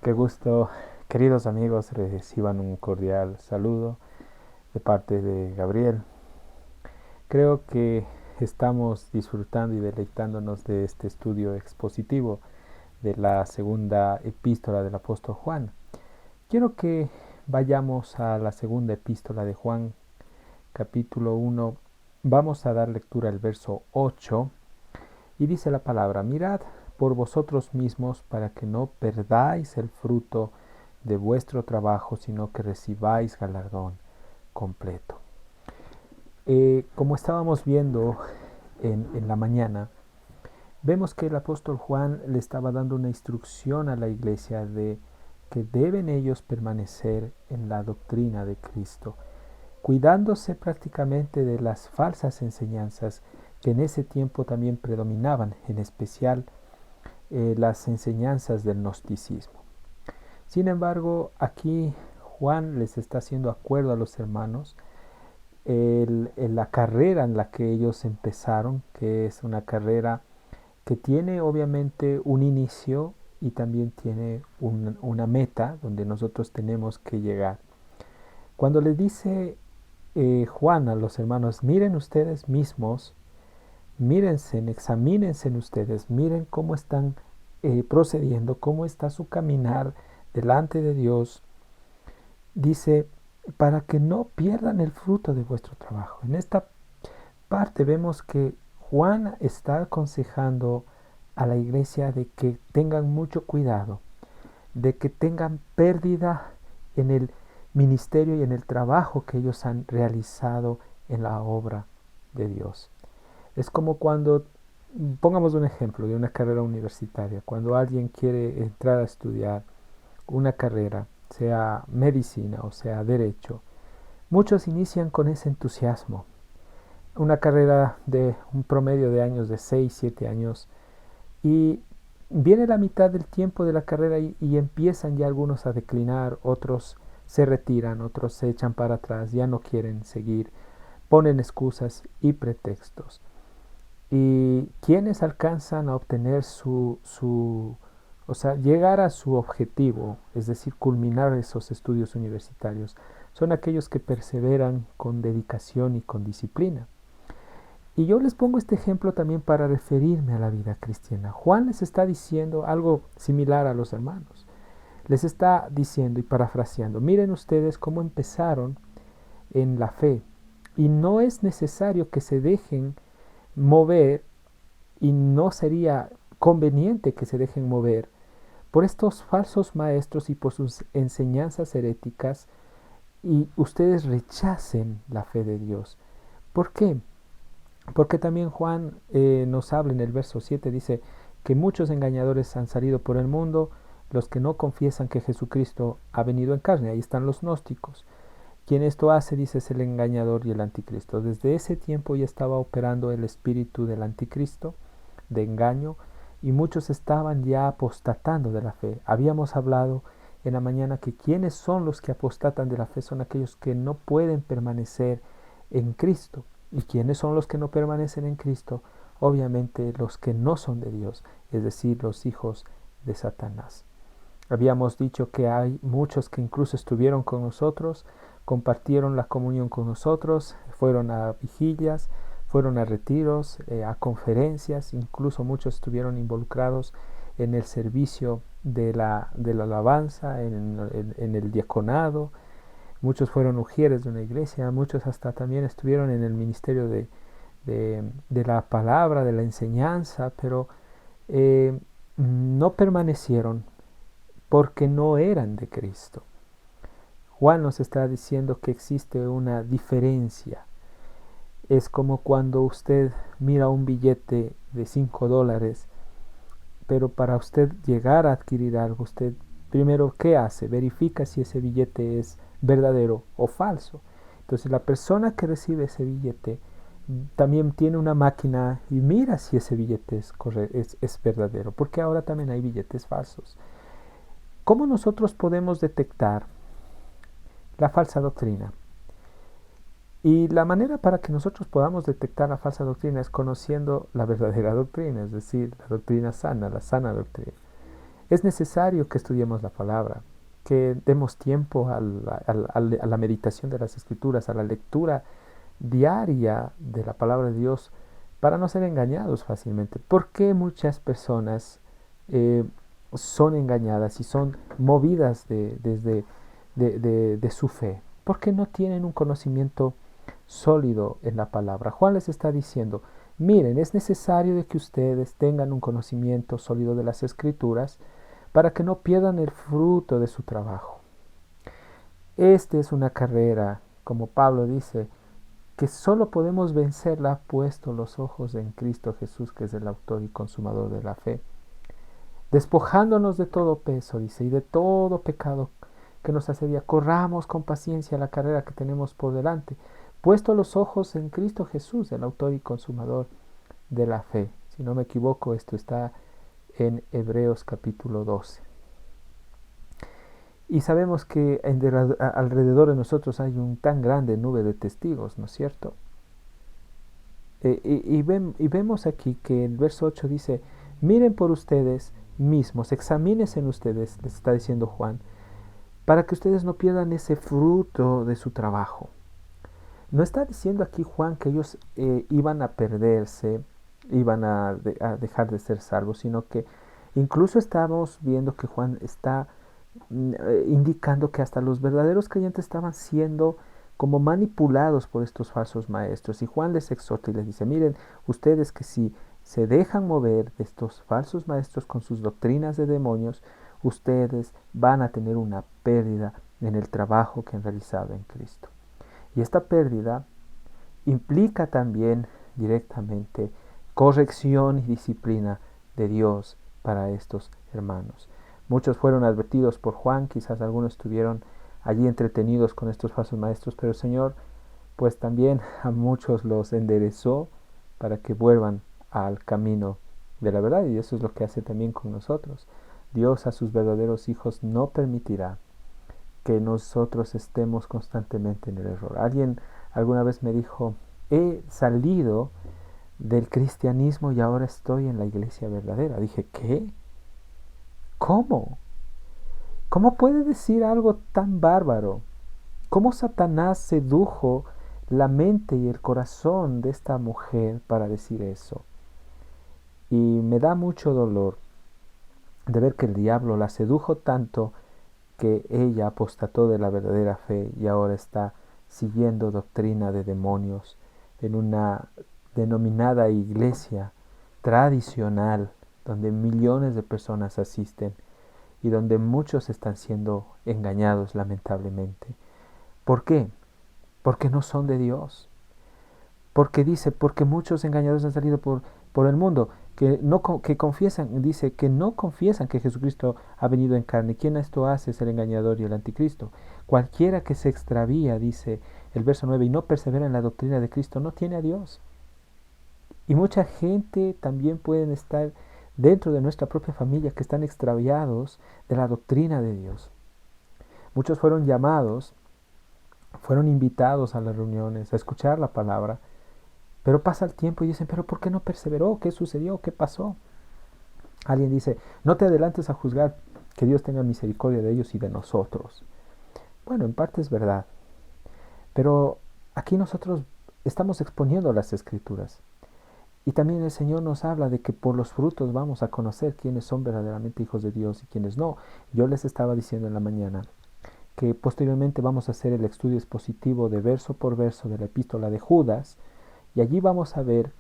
Qué gusto, queridos amigos, reciban un cordial saludo de parte de Gabriel. Creo que estamos disfrutando y deleitándonos de este estudio expositivo de la segunda epístola del apóstol Juan. Quiero que vayamos a la segunda epístola de Juan, capítulo 1. Vamos a dar lectura al verso 8 y dice la palabra: mirad por vosotros mismos para que no perdáis el fruto de vuestro trabajo, sino que recibáis galardón completo. Como estábamos viendo en la mañana, vemos que el apóstol Juan le estaba dando una instrucción a la iglesia de que deben ellos permanecer en la doctrina de Cristo, cuidándose prácticamente de las falsas enseñanzas que en ese tiempo también predominaban, en especial las enseñanzas del gnosticismo. Sin embargo, aquí Juan les está haciendo acuerdo a los hermanos la carrera en la que ellos empezaron, que es una carrera que tiene obviamente un inicio y también tiene una meta donde nosotros tenemos que llegar. Cuando les dice Juan a los hermanos: miren ustedes mismos, mírense, examínense en ustedes, miren cómo están procediendo, cómo está su caminar delante de Dios, dice, para que no pierdan el fruto de vuestro trabajo. En esta parte vemos que Juan está aconsejando a la iglesia de que tengan mucho cuidado, de que tengan pérdida en el ministerio y en el trabajo que ellos han realizado en la obra de Dios. Es como cuando, pongamos un ejemplo de una carrera universitaria, cuando alguien quiere entrar a estudiar una carrera, sea medicina o sea derecho, muchos inician con ese entusiasmo. Una carrera de un promedio de años de 6, 7 años, y viene la mitad del tiempo de la carrera y empiezan ya algunos a declinar, otros se retiran, otros se echan para atrás, ya no quieren seguir, ponen excusas y pretextos. Y quienes alcanzan a obtener o sea, llegar a su objetivo, es decir, culminar esos estudios universitarios, son aquellos que perseveran con dedicación y con disciplina. Y yo les pongo este ejemplo también para referirme a la vida cristiana. Juan les está diciendo algo similar a los hermanos. Les está diciendo y parafraseando: miren ustedes cómo empezaron en la fe. Y no es necesario que se dejen mover, y no sería conveniente que se dejen mover por estos falsos maestros y por sus enseñanzas heréticas, y ustedes rechacen la fe de Dios. ¿Por qué? Porque también Juan nos habla en el verso 7, dice que muchos engañadores han salido por el mundo, los que no confiesan que Jesucristo ha venido en carne. Ahí están los gnósticos. Quien esto hace, dice, es el engañador y el anticristo. Desde ese tiempo ya estaba operando el espíritu del anticristo, de engaño, y muchos estaban ya apostatando de la fe. Habíamos hablado en la mañana que quienes son los que apostatan de la fe son aquellos que no pueden permanecer en Cristo. ¿Y quiénes son los que no permanecen en Cristo? Obviamente los que no son de Dios, es decir, los hijos de Satanás. Habíamos dicho que hay muchos que incluso estuvieron con nosotros, compartieron la comunión con nosotros, fueron a vigilias, fueron a retiros, a conferencias, incluso muchos estuvieron involucrados en el servicio de la alabanza, en el diaconado. Muchos fueron ujieres de una iglesia, muchos hasta también estuvieron en el ministerio de la palabra, de la enseñanza, pero no permanecieron porque no eran de Cristo. Juan nos está diciendo que existe una diferencia. Es como cuando usted mira un billete de $5, pero para usted llegar a adquirir algo, usted primero, ¿qué hace? Verifica si ese billete es verdadero o falso. Entonces la persona que recibe ese billete también tiene una máquina y mira si ese billete es verdadero, porque ahora también hay billetes falsos. ¿Cómo nosotros podemos detectar la falsa doctrina? Y la manera para que nosotros podamos detectar la falsa doctrina es conociendo la verdadera doctrina, es decir, la doctrina sana, la sana doctrina. Es necesario que estudiemos la palabra, que demos tiempo a la meditación de las Escrituras, a la lectura diaria de la palabra de Dios, para no ser engañados fácilmente. ¿Por qué muchas personas eh, son engañadas y son movidas de su fe? Porque no tienen un conocimiento sólido en la palabra. Juan les está diciendo, miren, es necesario de que ustedes tengan un conocimiento sólido de las Escrituras para que no pierdan el fruto de su trabajo. Esta es una carrera, como Pablo dice, que solo podemos vencerla puesto los ojos en Cristo Jesús, que es el autor y consumador de la fe. Despojándonos de todo peso, dice, y de todo pecado que nos asedia, corramos con paciencia la carrera que tenemos por delante, puesto los ojos en Cristo Jesús, el autor y consumador de la fe. Si no me equivoco, esto está en Hebreos capítulo 12. Y sabemos que alrededor de nosotros hay un tan grande nube de testigos, ¿no es cierto? Y vemos aquí que el verso 8 dice, miren por ustedes mismos, examínense en ustedes, les está diciendo Juan, para que ustedes no pierdan ese fruto de su trabajo. No está diciendo aquí Juan que ellos iban a perderse, iban a dejar de ser salvos, sino que incluso estamos viendo que Juan está indicando que hasta los verdaderos creyentes estaban siendo como manipulados por estos falsos maestros. Y Juan les exhorta y les dice, miren, ustedes que si se dejan mover de estos falsos maestros con sus doctrinas de demonios, ustedes van a tener una pérdida en el trabajo que han realizado en Cristo. Y esta pérdida implica también directamente corrección y disciplina de Dios para estos hermanos. Muchos fueron advertidos por Juan, quizás algunos estuvieron allí entretenidos con estos falsos maestros, pero el Señor pues también a muchos los enderezó para que vuelvan al camino de la verdad, y eso es lo que hace también con nosotros. Dios a sus verdaderos hijos no permitirá que nosotros estemos constantemente en el error. Alguien alguna vez me dijo, he salido del cristianismo y ahora estoy en la iglesia verdadera. Dije, ¿qué? ¿Cómo? ¿Cómo puede decir algo tan bárbaro? ¿Cómo Satanás sedujo la mente y el corazón de esta mujer para decir eso? Y me da mucho dolor de ver que el diablo la sedujo tanto que ella apostató de la verdadera fe y ahora está siguiendo doctrina de demonios en una denominada iglesia tradicional donde millones de personas asisten y donde muchos están siendo engañados lamentablemente. ¿Por qué? Porque no son de Dios. Porque dice, porque muchos engañadores han salido por el mundo, que confiesan, dice, que no confiesan que Jesucristo ha venido en carne. ¿Quién esto hace? Es el engañador y el anticristo. Cualquiera que se extravía, dice el verso 9, y no persevera en la doctrina de Cristo, no tiene a Dios. Y mucha gente también pueden estar dentro de nuestra propia familia que están extraviados de la doctrina de Dios. Muchos fueron llamados, fueron invitados a las reuniones, a escuchar la palabra, pero pasa el tiempo y dicen, pero ¿por qué no perseveró? ¿Qué sucedió? ¿Qué pasó? Alguien dice, no te adelantes a juzgar, que Dios tenga misericordia de ellos y de nosotros. Bueno, en parte es verdad, pero aquí nosotros estamos exponiendo las Escrituras. Y también el Señor nos habla de que por los frutos vamos a conocer quiénes son verdaderamente hijos de Dios y quiénes no. Yo les estaba diciendo en la mañana que posteriormente vamos a hacer el estudio expositivo de verso por verso de la epístola de Judas, y allí vamos a ver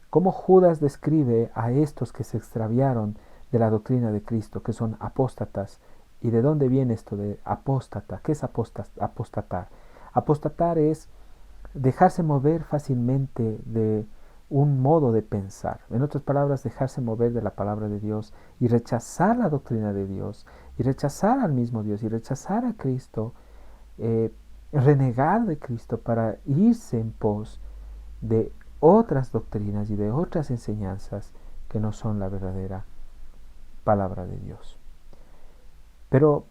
cómo Judas describe a estos que se extraviaron de la doctrina de Cristo, que son apóstatas. ¿Y de dónde viene esto de apóstata? ¿Qué es apostatar? Apostatar es dejarse mover fácilmente de un modo de pensar. En otras palabras, dejarse mover de la palabra de Dios y rechazar la doctrina de Dios y rechazar al mismo Dios y rechazar a Cristo, renegar de Cristo para irse en pos de otras doctrinas y de otras enseñanzas que no son la verdadera palabra de Dios. Pero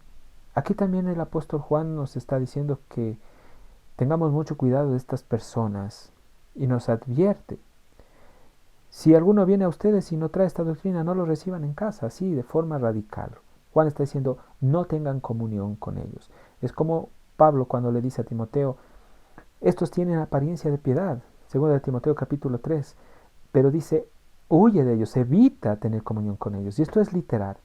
aquí también el apóstol Juan nos está diciendo que tengamos mucho cuidado de estas personas y nos advierte. Si alguno viene a ustedes y no trae esta doctrina, no lo reciban en casa, así de forma radical. Juan está diciendo, no tengan comunión con ellos. Es como Pablo cuando le dice a Timoteo, estos tienen apariencia de piedad, según de Timoteo capítulo 3, pero dice, huye de ellos, evita tener comunión con ellos. Y esto es literal.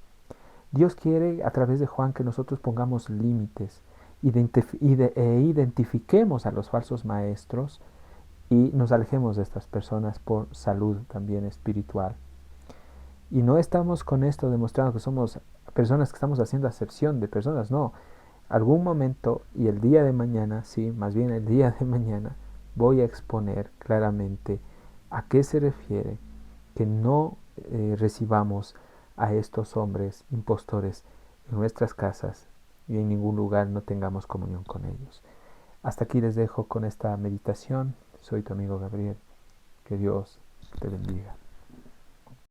Dios quiere a través de Juan que nosotros pongamos límites e identifiquemos a los falsos maestros y nos alejemos de estas personas por salud también espiritual. Y no estamos con esto demostrando que somos personas que estamos haciendo acepción de personas, no. Algún momento y el día de mañana, sí, más bien el día de mañana, voy a exponer claramente a qué se refiere que no recibamos a estos hombres impostores en nuestras casas y en ningún lugar no tengamos comunión con ellos. Hasta aquí les dejo con esta meditación. Soy tu amigo Gabriel. Que Dios te bendiga.